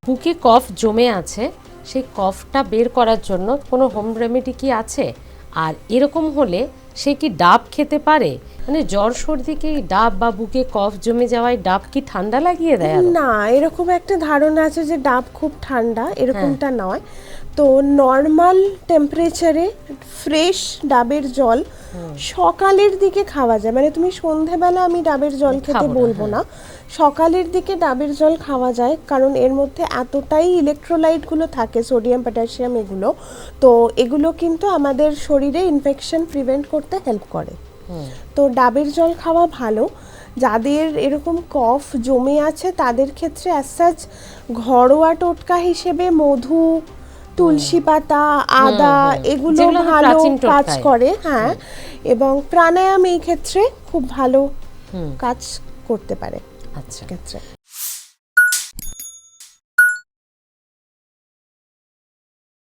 বুকে কফ জমে আছে, সেই কফটা বের করার জন্য কোনো হোম রেমেডি কি আছে? আর এরকম হলে সে কি ডাব খেতে পারে? মানে জ্বর সর্দি কি ডাব বা বুকে কফ জমে যাওয়ায় ডাব কি ঠান্ডা লাগিয়ে দেয় আরো? না, এরকম একটা ধারণা আছে যে ডাব খুব ঠান্ডা, এরকমটা নয়। তো নর্মাল টেম্পারেচারে ফ্রেশ ডাবের জল সকালের দিকে খাওয়া যায়। মানে তুমি সন্ধেবেলা আমি ডাবের জল খেতে বলবো না, সকালের দিকে ডাবের জল খাওয়া যায়, কারণ এর মধ্যে এতটাই ইলেকট্রোলাইটগুলো থাকে, সোডিয়াম পটাশিয়াম এগুলো, তো এগুলো কিন্তু আমাদের শরীরে ইনফেকশন প্রিভেন্ট করতে হেল্প করে। তো ডাবের জল খাওয়া ভালো। যাদের এরকম কফ জমে আছে তাদের ক্ষেত্রে অ্যাজ সাচ ঘরোয়া টোটকা হিসেবে মধু, তুলসী পাতা, আদা এগুলো ভালো কাজ করে। হ্যাঁ, এবং প্রাণায়াম এই ক্ষেত্রে খুব ভালো কাজ করতে পারে। আচ্ছা। ক্ষেত্রে